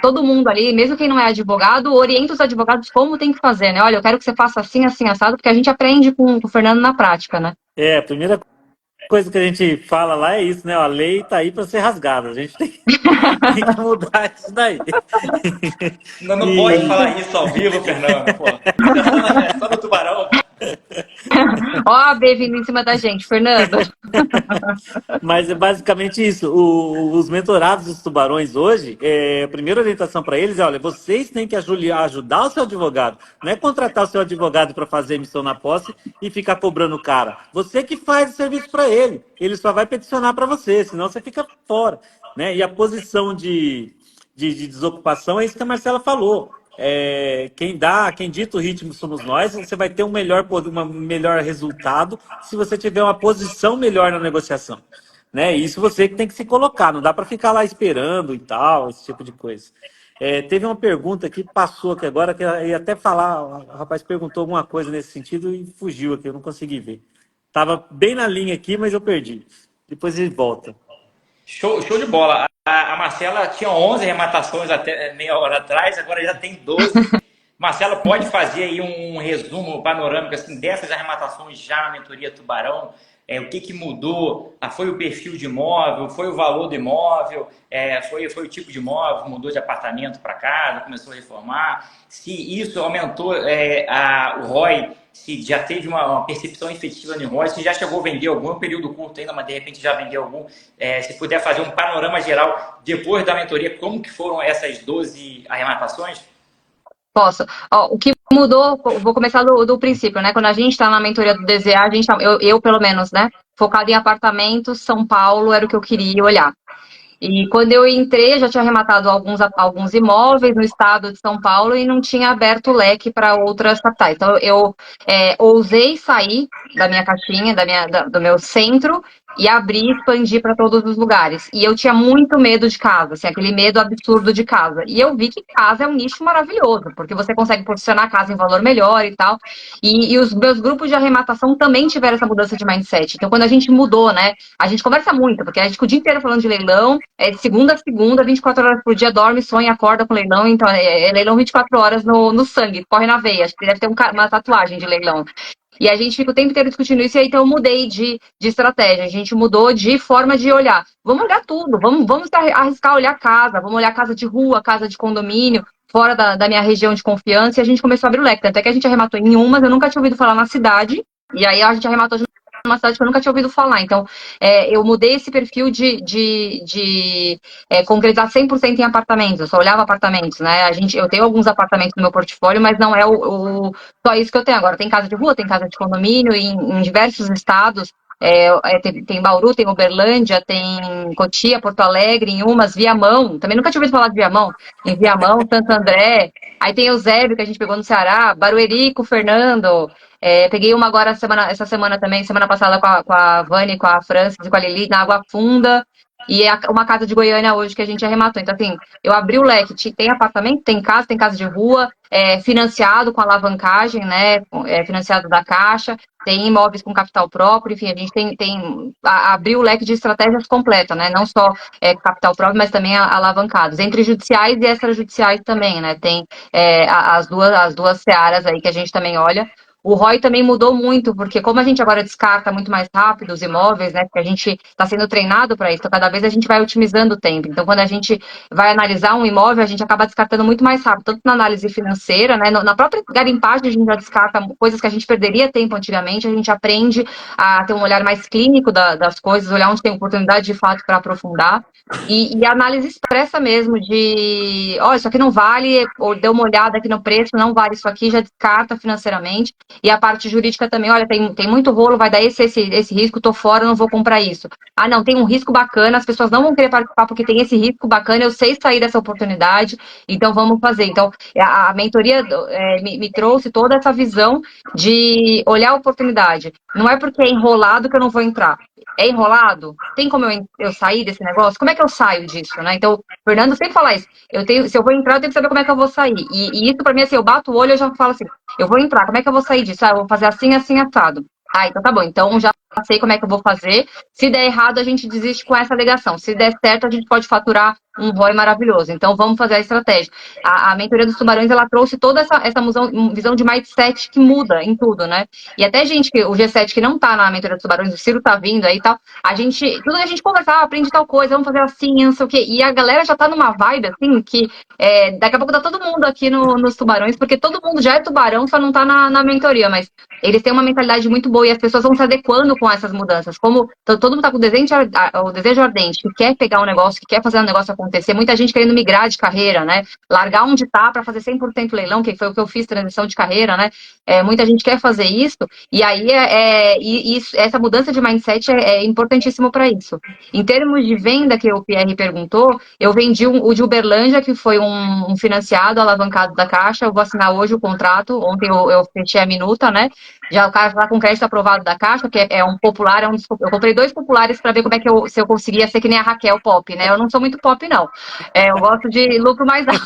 todo mundo ali, mesmo quem não é advogado, orienta os advogados como tem que fazer, né? Olha, eu quero que você faça assim, assim, assado, porque a gente aprende com o Fernando na prática, né? A primeira coisa que a gente fala lá é isso, né? A lei tá aí para ser rasgada. A gente tem que mudar isso daí. Não pode falar isso ao vivo, Fernando. Pô. É só no Tubarão. Ó, a B vindo em cima da gente, Fernando. Mas é basicamente isso. Os mentorados dos tubarões hoje, a primeira orientação para eles é: olha, vocês têm que ajudar o seu advogado. Não é contratar o seu advogado para fazer emissão na posse e ficar cobrando o cara. Você que faz o serviço para ele. Ele só vai peticionar para você, senão você fica fora. Né? E a posição de desocupação é isso que a Marcela falou. Quem dita o ritmo somos nós. Você vai ter um melhor resultado se você tiver uma posição melhor na negociação, né? Isso você que tem que se colocar, não dá para ficar lá esperando e tal, esse tipo de coisa. Teve uma pergunta que passou aqui agora, que eu ia até falar, o rapaz perguntou alguma coisa nesse sentido e fugiu aqui, eu não consegui ver. Estava bem na linha aqui, mas eu perdi. Depois ele volta. Show de bola. A Marcela tinha 11 arrematações até meia hora atrás, agora já tem 12. Marcela, pode fazer aí um resumo panorâmico assim, dessas arrematações já na mentoria Tubarão? o que, que mudou? Foi o perfil de imóvel? Foi o valor do imóvel? Foi o tipo de imóvel? Mudou de apartamento para casa? Começou a reformar? Se isso aumentou o ROI? Se já teve uma percepção efetiva no ROI? Se já chegou a vender algum período curto ainda, mas de repente já vendeu algum? Se puder fazer um panorama geral depois da mentoria, como que foram essas 12 arrematações? Posso. Ó, o que mudou, vou começar do princípio, né? Quando a gente está na mentoria do DZA, a gente eu pelo menos, né? Focado em apartamentos, São Paulo era o que eu queria olhar. E quando eu entrei, eu já tinha arrematado alguns imóveis no estado de São Paulo e não tinha aberto o leque para outras capitais. Então, eu ousei sair da minha caixinha, do meu centro, e abrir e expandir para todos os lugares. E eu tinha muito medo de casa, assim, aquele medo absurdo de casa. E eu vi que casa é um nicho maravilhoso, porque você consegue posicionar a casa em valor melhor e tal. E os meus grupos de arrematação também tiveram essa mudança de mindset. Então, quando a gente mudou, né? A gente conversa muito, porque a gente fica o dia inteiro falando de leilão, de segunda a segunda, 24 horas por dia, dorme, sonha, acorda com leilão, então é leilão 24 horas no sangue, corre na veia. Acho que deve ter uma tatuagem de leilão. E a gente fica o tempo inteiro discutindo isso, e aí então eu mudei de estratégia, a gente mudou de forma de olhar. Vamos olhar tudo, vamos arriscar olhar casa, vamos olhar casa de rua, casa de condomínio, fora da minha região de confiança, e a gente começou a abrir o leque. Até que a gente arrematou em umas, eu nunca tinha ouvido falar na cidade, e aí a gente arrematou de uma cidade que eu nunca tinha ouvido falar. Então, eu mudei esse perfil de concretizar 100% em apartamentos. Eu só olhava apartamentos, né? Eu tenho alguns apartamentos no meu portfólio, mas não é só isso que eu tenho agora. Tem casa de rua, tem casa de condomínio, em diversos estados. Tem Bauru, tem Uberlândia, tem Cotia, Porto Alegre, em umas, Viamão. Também nunca tinha ouvido falar de Viamão. Em Viamão, Santo André. Aí tem Eusébio, que a gente pegou no Ceará, Barueri, Fernando. Peguei uma agora essa semana também, semana passada com a Vani, com a Francis e com a Lili, na Água Funda. E uma casa de Goiânia hoje que a gente arrematou. Então, assim, eu abri o leque. Tem apartamento, tem casa de rua, financiado com alavancagem, né? Financiado da Caixa, tem imóveis com capital próprio, enfim, a gente abriu o leque de estratégias completa, né? Não só capital próprio, mas também alavancados, entre judiciais e extrajudiciais também, né? Tem as duas searas aí que a gente também olha. O ROI também mudou muito, porque como a gente agora descarta muito mais rápido os imóveis, né? Porque a gente está sendo treinado para isso, então cada vez a gente vai otimizando o tempo. Então, quando a gente vai analisar um imóvel, a gente acaba descartando muito mais rápido, tanto na análise financeira, né? Na própria garimpagem, a gente já descarta coisas que a gente perderia tempo antigamente, a gente aprende a ter um olhar mais clínico das coisas, olhar onde tem oportunidade de fato para aprofundar. E a análise expressa mesmo de, isso aqui não vale, ou deu uma olhada aqui no preço, não vale isso aqui, já descarta financeiramente. E a parte jurídica também, olha, tem muito rolo, vai dar esse risco, tô fora, não vou comprar isso. Ah, não, tem um risco bacana, as pessoas não vão querer participar porque tem esse risco bacana, eu sei sair dessa oportunidade, então vamos fazer. Então, a mentoria me trouxe toda essa visão de olhar a oportunidade. Não é porque é enrolado que eu não vou entrar. É enrolado? Tem como eu sair desse negócio? Como é que eu saio disso, né? Então, o Fernando sempre fala isso. Se eu vou entrar, eu tenho que saber como é que eu vou sair. E isso, pra mim, assim, eu bato o olho e eu já falo assim, eu vou entrar, como é que eu vou sair disso? Eu vou fazer assim, assim, assado. Então tá bom. Então já sei como é que eu vou fazer. Se der errado, a gente desiste com essa alegação. Se der certo, a gente pode faturar um ROI maravilhoso. Então vamos fazer a estratégia. A mentoria dos tubarões, ela trouxe toda essa visão de mindset que muda em tudo, né? E até o G7 que não tá na mentoria dos tubarões, o Ciro tá vindo aí e tal, tudo a gente conversa, aprende tal coisa, vamos fazer assim, não sei o quê. E a galera já tá numa vibe, assim, que daqui a pouco tá todo mundo aqui nos tubarões, porque todo mundo já é tubarão, só não tá na mentoria, mas eles têm uma mentalidade muito boa e as pessoas vão se adequando com essas mudanças. Como todo mundo tá com o desejo ardente, que quer pegar um negócio, que quer fazer um negócio acontecer, muita gente querendo migrar de carreira, né? Largar onde tá para fazer 100% leilão, que foi o que eu fiz, transição de carreira, né? Muita gente quer fazer isso, e aí essa mudança de mindset é importantíssimo para isso. Em termos de venda, que o Pierre perguntou, eu vendi o de Uberlândia, que foi um financiado, alavancado da Caixa. Eu vou assinar hoje o contrato, ontem eu fechei a minuta, né? Já o cara está com crédito aprovado da Caixa, que é um popular, eu comprei 2 populares para ver como é que se eu conseguia ser que nem a Raquel Pop, né? Eu não sou muito pop, não. Eu gosto de lucro mais alto.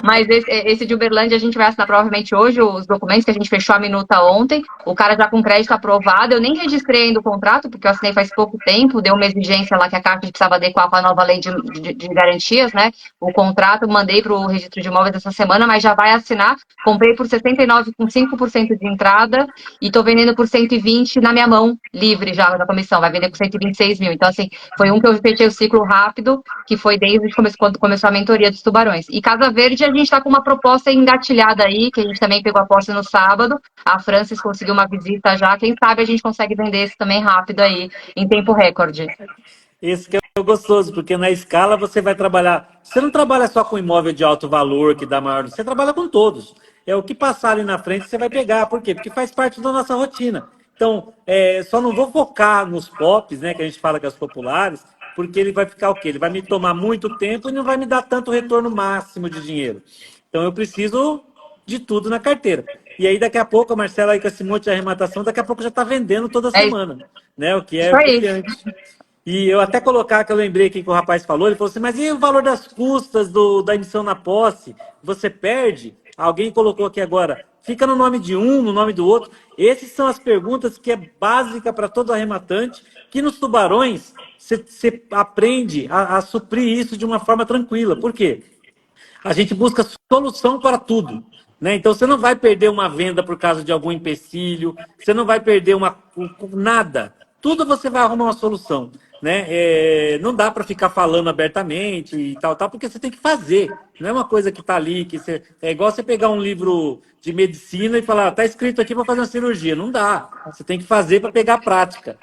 Mas esse de Uberlândia a gente vai assinar provavelmente hoje os documentos, que a gente fechou a minuta ontem. O cara já com crédito aprovado. Eu nem registrei ainda o contrato, porque eu assinei faz pouco tempo. Deu uma exigência lá que a Caixa precisava adequar com a nova lei de garantias, né? O contrato, mandei para o registro de imóveis essa semana, mas já vai assinar. Comprei por 69 com 5% de entrada e estou vendendo por 120 na minha mão, livre já da comissão, vai vender por 126 mil. Então, assim, foi um que eu fechei o ciclo rápido, que foi desde quando começou a mentoria dos tubarões. E Casa Verde, a gente está com uma proposta engatilhada aí, que a gente também pegou a posse no sábado. A Francis conseguiu uma visita já. Quem sabe a gente consegue vender esse também rápido aí, em tempo recorde. Esse que é o gostoso, porque na escala você vai trabalhar. Você não trabalha só com imóvel de alto valor, que dá maior. Você trabalha com todos. É o que passar ali na frente você vai pegar. Por quê? Porque faz parte da nossa rotina. Então, só não vou focar nos pops, né? Que a gente fala que é os populares, porque ele vai ficar o quê? Ele vai me tomar muito tempo e não vai me dar tanto retorno máximo de dinheiro. Então, eu preciso de tudo na carteira. E aí, daqui a pouco, a Marcela aí com esse monte de arrematação, daqui a pouco já está vendendo toda É semana, né? O que é isso aí. brilhante. E eu até colocar que eu lembrei aqui que o rapaz falou, ele falou assim, mas e o valor das custas da emissão na posse? Você perde? Alguém colocou aqui agora, fica no nome de um, no nome do outro. Essas são as perguntas que é básica para todo arrematante, que nos tubarões você aprende a suprir isso de uma forma tranquila. Por quê? A gente busca solução para tudo. Né? Então você não vai perder uma venda por causa de algum empecilho, você não vai perder nada. Tudo você vai arrumar uma solução. Né? Não dá para ficar falando abertamente e tal, porque você tem que fazer. Não é uma coisa que está ali, é igual você pegar um livro de medicina e falar, está escrito aqui para fazer uma cirurgia. Não dá. Você tem que fazer para pegar a prática.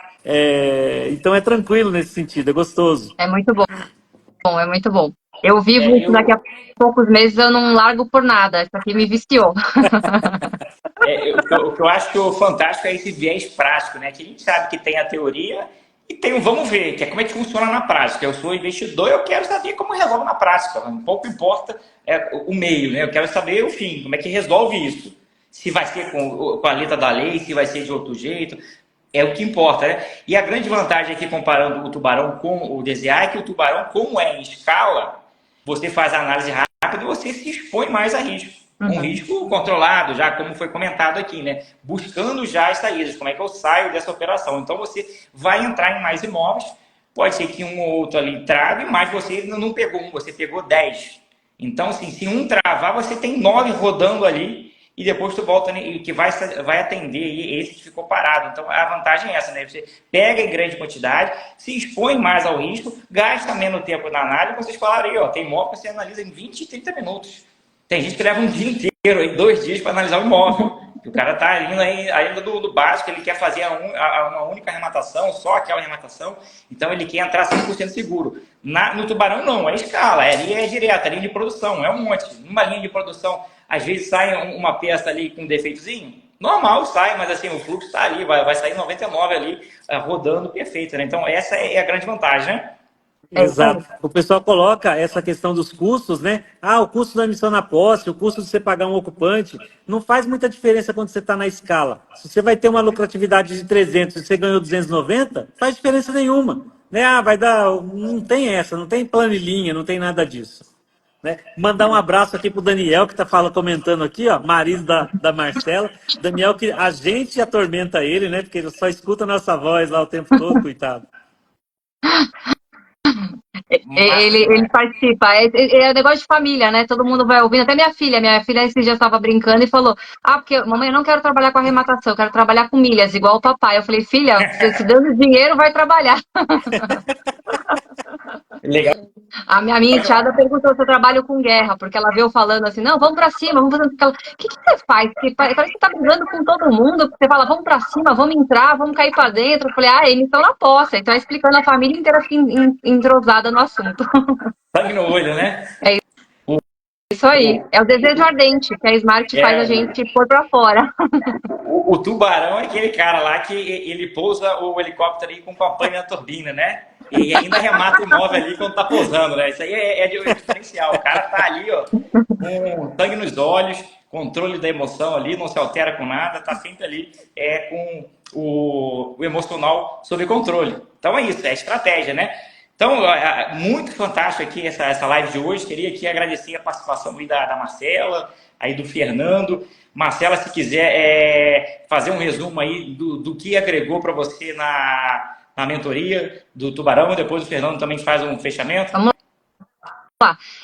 Então é tranquilo nesse sentido, é gostoso. É muito bom, é muito bom. Eu vivo isso daqui a Eu, poucos meses, eu não largo por nada. Isso aqui me viciou. o que eu acho que o fantástico é esse viés prático, né? Que a gente sabe que tem a teoria e tem o vamos ver, que é como é que funciona na prática. Eu sou investidor, eu quero saber como resolve na prática. Um pouco importa o meio, né? Eu quero saber o fim, como é que resolve isso. Se vai ser com a letra da lei, se vai ser de outro jeito. É o que importa, né? E a grande vantagem aqui, comparando o tubarão com o DZA, é que o tubarão, como é em escala, você faz a análise rápida e você se expõe mais a risco. Um risco controlado, já como foi comentado aqui, né? Buscando já as saídas, como é que eu saio dessa operação. Então você vai entrar em mais imóveis, pode ser que um ou outro ali trave, mas você não pegou um, você pegou 10. Então, assim, se um travar, você tem 9 rodando ali e depois tu volta que vai atender esse que ficou parado. Então, a vantagem é essa, né? Você pega em grande quantidade, se expõe mais ao risco, gasta menos tempo na análise. Vocês falaram aí, ó, tem imóvel que você analisa em 20, 30 minutos. Tem gente que leva um dia inteiro, aí, 2 dias para analisar o imóvel. O cara está indo ainda do básico, ele quer fazer uma única arrematação, só aquela arrematação, então ele quer entrar 100% seguro. No tubarão não, é escala, ali é direto, é linha de produção, é um monte. Numa linha de produção, às vezes sai uma peça ali com um defeitozinho, normal sai, mas assim, o fluxo está ali, vai sair 99 ali, rodando perfeito, né? Então essa é a grande vantagem, né? Exato. O pessoal coloca essa questão dos custos, né? Ah, o custo da emissão na posse, o custo de você pagar um ocupante, não faz muita diferença quando você está na escala. Se você vai ter uma lucratividade de 300 e você ganhou 290, faz diferença nenhuma. Né? Ah, vai dar... Não tem essa, não tem planilhinha, não tem nada disso. Né? Mandar um abraço aqui pro Daniel, que está comentando aqui, ó, marido da Marcela. Daniel, que a gente atormenta ele, né? Porque ele só escuta a nossa voz lá o tempo todo, coitado. Ele participa. É negócio de família, né? Todo mundo vai ouvindo. Até minha filha. Minha filha esse dia estava brincando e falou: Ah, porque mamãe, eu não quero trabalhar com arrematação, eu quero trabalhar com milhas, igual o papai. Eu falei: Filha, se dando dinheiro, vai trabalhar. Legal. A minha enteada perguntou se eu trabalho com guerra, porque ela veio falando assim: Não, vamos pra cima, vamos fazer. O que você faz? Porque parece que tá brigando com todo mundo. Você fala: Vamos pra cima, vamos entrar, vamos cair pra dentro. Eu falei: Ah, eles estão na posse. Então, explicando a família inteira assim, entrosada no assunto. Sangue no olho, né? É isso aí. É o desejo ardente que a Smart faz a gente pôr pra fora. O tubarão é aquele cara lá que ele pousa o helicóptero aí com campanha na turbina, né? E ainda remata o imóvel ali quando tá pousando, né? Isso aí é de diferencial. O cara tá ali, ó, com sangue nos olhos, controle da emoção ali, não se altera com nada, tá sempre ali com o emocional sob controle. Então é isso, é estratégia, né? Então, muito fantástico aqui essa live de hoje. Queria aqui agradecer a participação aí da Marcela, aí do Fernando. Marcela, se quiser fazer um resumo aí do que agregou para você na mentoria do Tubarão, e depois o Fernando também faz um fechamento. Vamos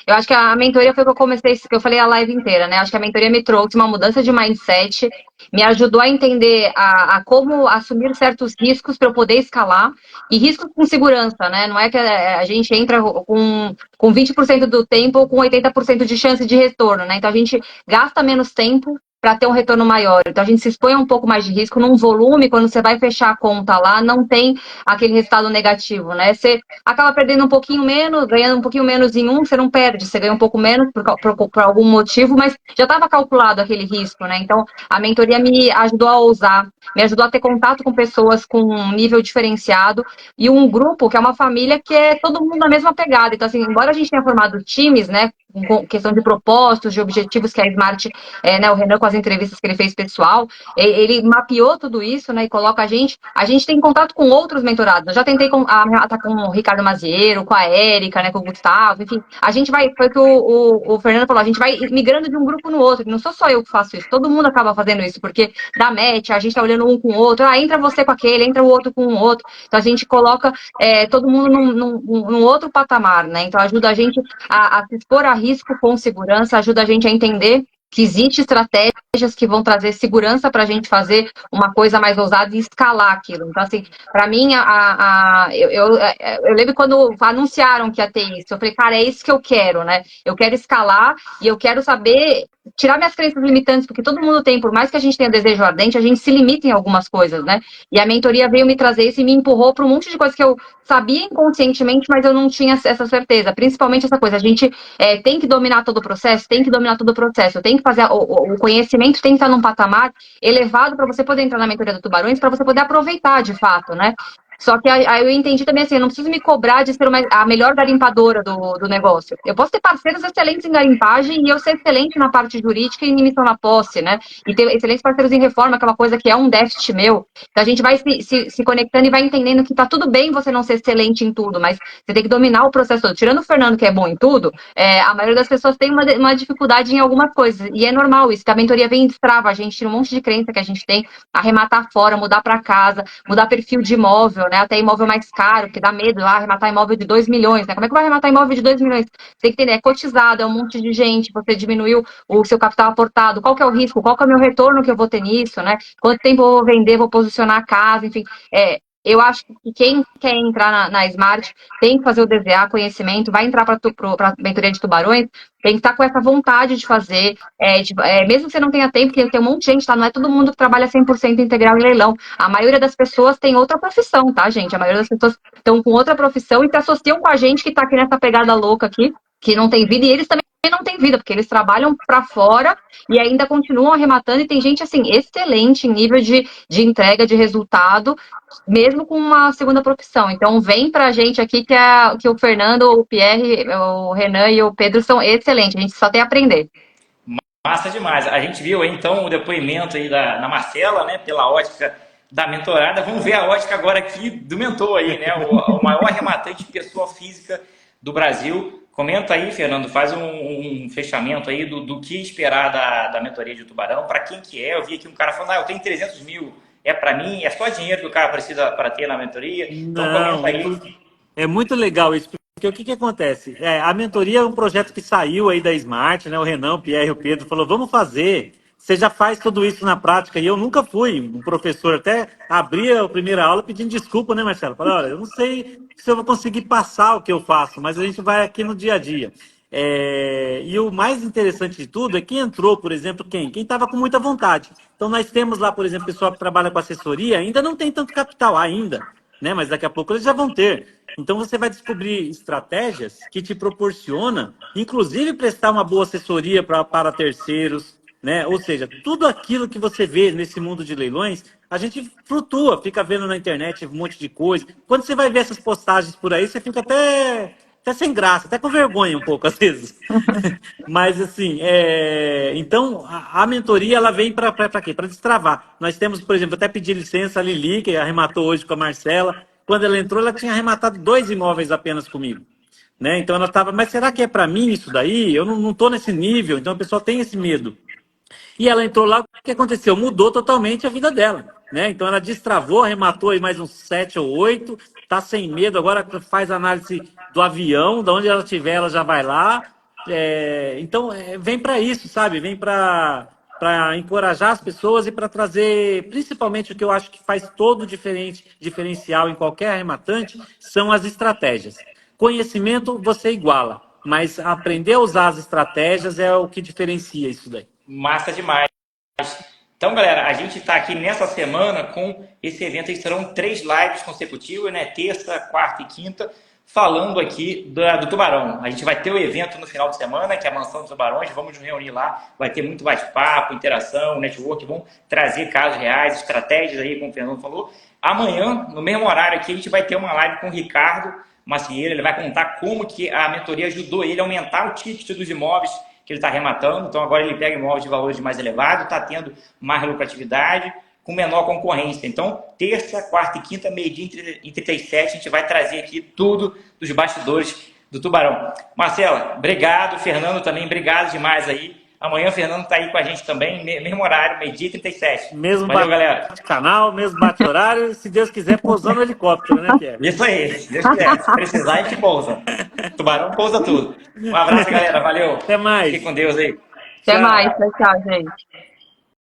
Eu acho que a mentoria foi que eu comecei, que eu falei a live inteira, né? Acho que a mentoria me trouxe uma mudança de mindset, me ajudou a entender a como assumir certos riscos para eu poder escalar, e riscos com segurança, né? Não é que a gente entra com 20% do tempo ou com 80% de chance de retorno, né? Então a gente gasta menos tempo para ter um retorno maior. Então a gente se expõe a um pouco mais de risco num volume, quando você vai fechar a conta lá, não tem aquele resultado negativo, né? Você acaba perdendo um pouquinho menos, ganhando um pouquinho menos em um, você não perde, você ganha um pouco menos por algum motivo, mas já estava calculado aquele risco, né? Então, a mentoria me ajudou a ousar, me ajudou a ter contato com pessoas com um nível diferenciado e um grupo que é uma família que é todo mundo na mesma pegada. Então, assim, embora a gente tenha formado times, né, com questão de propósitos, de objetivos que a Smart, né, o Renan com as entrevistas que ele fez pessoal, ele mapeou tudo isso, né, e coloca a gente tem contato com outros mentorados. Eu já tentei tá com o Ricardo Maziero, com a Érica, né, com o Gustavo, enfim, a gente vai, foi o que o Fernando falou, a gente vai migrando de um grupo no outro, não sou só eu que faço isso, todo mundo acaba fazendo isso, porque dá match, a gente tá olhando um com o outro, entra você com aquele, entra o outro com o outro, então a gente coloca todo mundo num outro patamar, né, então ajuda a gente a se expor a risco com segurança, ajuda a gente a entender que existem estratégias que vão trazer segurança para a gente fazer uma coisa mais ousada e escalar aquilo. Então, assim, para mim, eu lembro quando anunciaram que ia ter isso, eu falei, cara, é isso que eu quero, né? Eu quero escalar e eu quero saber tirar minhas crenças limitantes, porque todo mundo tem, por mais que a gente tenha desejo ardente, a gente se limita em algumas coisas, né? E a mentoria veio me trazer isso e me empurrou para um monte de coisas que eu sabia inconscientemente, mas eu não tinha essa certeza. Principalmente essa coisa, a gente tem que dominar todo o processo, tem que dominar todo o processo, tem que fazer, o conhecimento tem que estar num patamar elevado para você poder entrar na mentoria do Tubarões, para você poder aproveitar de fato, né? Só que aí eu entendi também assim, eu não preciso me cobrar de ser a melhor garimpadora do negócio. Eu posso ter parceiros excelentes em garimpagem e eu ser excelente na parte jurídica e em emissão na posse, né? E ter excelentes parceiros em reforma, que é uma coisa que é um déficit meu. Então a gente vai se conectando e vai entendendo que tá tudo bem você não ser excelente em tudo, mas você tem que dominar o processo todo. Tirando o Fernando, que é bom em tudo, a maioria das pessoas tem uma dificuldade em algumas coisas. E é normal isso, que a mentoria vem e destrava a gente, tira um monte de crença que a gente tem, arrematar fora, mudar para casa, mudar perfil de imóvel, né? Até imóvel mais caro, porque dá medo, arrematar imóvel de 2 milhões, né? Como é que vai arrematar imóvel de 2 milhões? Você tem que entender, é cotizado, é um monte de gente, você diminuiu o seu capital aportado, qual que é o risco, qual que é o meu retorno que eu vou ter nisso, né? Quanto tempo eu vou vender, vou posicionar a casa, enfim. Eu acho que quem quer entrar na Smart tem que fazer o DVA, conhecimento, vai entrar para a mentoria de tubarões, tem que estar com essa vontade de fazer, mesmo que você não tenha tempo, porque tem um monte de gente, tá? Não é todo mundo que trabalha 100% integral em leilão. A maioria das pessoas tem outra profissão, tá, gente? A maioria das pessoas estão com outra profissão e se associam com a gente que está aqui nessa pegada louca aqui, que não tem vida, e eles também não têm vida, porque eles trabalham para fora e ainda continuam arrematando, e tem gente, assim, excelente em nível de entrega, de resultado, mesmo com uma segunda profissão. Então, vem pra gente aqui que o Fernando, o Pierre, o Renan e o Pedro são excelentes. A gente só tem a aprender. Massa demais. A gente viu aí, então, o depoimento aí na Marcela, né, pela ótica da mentorada. Vamos ver a ótica agora aqui do mentor aí, né, o maior arrematante de pessoa física do Brasil. Comenta aí, Fernando, faz um fechamento aí do que esperar da mentoria de Tubarão, para quem que é. Eu vi aqui um cara falando, eu tenho 300 mil, é para mim, é só dinheiro que o cara precisa para ter na mentoria. Então comenta aí. É muito legal isso, porque o que acontece? A mentoria é um projeto que saiu aí da Smart, né? O Renan, o Pierre e o Pedro falou, vamos fazer. Você já faz tudo isso na prática. E eu nunca fui um professor, até abria a primeira aula pedindo desculpa, né, Marcelo? Falei, olha, eu não sei se eu vou conseguir passar o que eu faço, mas a gente vai aqui no dia a dia. E o mais interessante de tudo é quem entrou, por exemplo, quem estava com muita vontade. Então nós temos lá, por exemplo, pessoal que trabalha com assessoria, ainda não tem tanto capital ainda, né? Mas daqui a pouco eles já vão ter. Então você vai descobrir estratégias que te proporcionam, inclusive prestar uma boa assessoria para terceiros, né? Ou seja, tudo aquilo que você vê nesse mundo de leilões, a gente flutua, fica vendo na internet um monte de coisa. Quando você vai ver essas postagens por aí, você fica até sem graça, até com vergonha um pouco às vezes. Mas assim, então a mentoria ela vem para quê? Para destravar. Nós temos, por exemplo, até pedir licença a Lili, que arrematou hoje com a Marcela. Quando ela entrou, ela tinha arrematado 2 imóveis apenas comigo. Né? Então ela estava, mas será que é para mim isso daí? Eu não estou nesse nível, então o pessoal tem esse medo. E ela entrou lá, o que aconteceu? Mudou totalmente a vida dela, né? Então ela destravou, arrematou aí mais uns 7 ou 8, tá sem medo, agora faz análise do avião, de onde ela estiver, ela já vai lá. Então, vem para isso, sabe? Vem para encorajar as pessoas e para trazer, principalmente o que eu acho que faz todo diferencial em qualquer arrematante, são as estratégias. Conhecimento você iguala, mas aprender a usar as estratégias é o que diferencia isso daí. Massa demais. Então, galera, a gente está aqui nessa semana com esse evento aí, serão 3 lives consecutivas, né? Terça, quarta e quinta, falando aqui do Tubarão. A gente vai ter o evento no final de semana, que é a Mansão dos Tubarões, vamos nos reunir lá, vai ter muito bate-papo, interação, network, vão trazer casos reais, estratégias aí, como o Fernando falou. Amanhã, no mesmo horário aqui, a gente vai ter uma live com o Ricardo Macieira, ele vai contar como que a mentoria ajudou ele a aumentar o ticket dos imóveis que ele está arrematando. Então agora ele pega imóveis de valores mais elevados, está tendo mais lucratividade, com menor concorrência. Então, terça, quarta e quinta, meio-dia e 37, a gente vai trazer aqui tudo dos bastidores do Tubarão. Marcela, obrigado. Fernando também, obrigado demais aí. Amanhã o Fernando está aí com a gente também, mesmo horário, meio-dia e 37. Mesmo Valeu, galera. canal, mesmo bate-horário, se Deus quiser, pousando o helicóptero, né, Pierre? Isso aí, se Deus quiser. Se precisar, a gente pousa. Tubarão pousa tudo. Um abraço, galera. Valeu. Até mais. Fique com Deus aí. Até Tchau. mais, tchau, gente.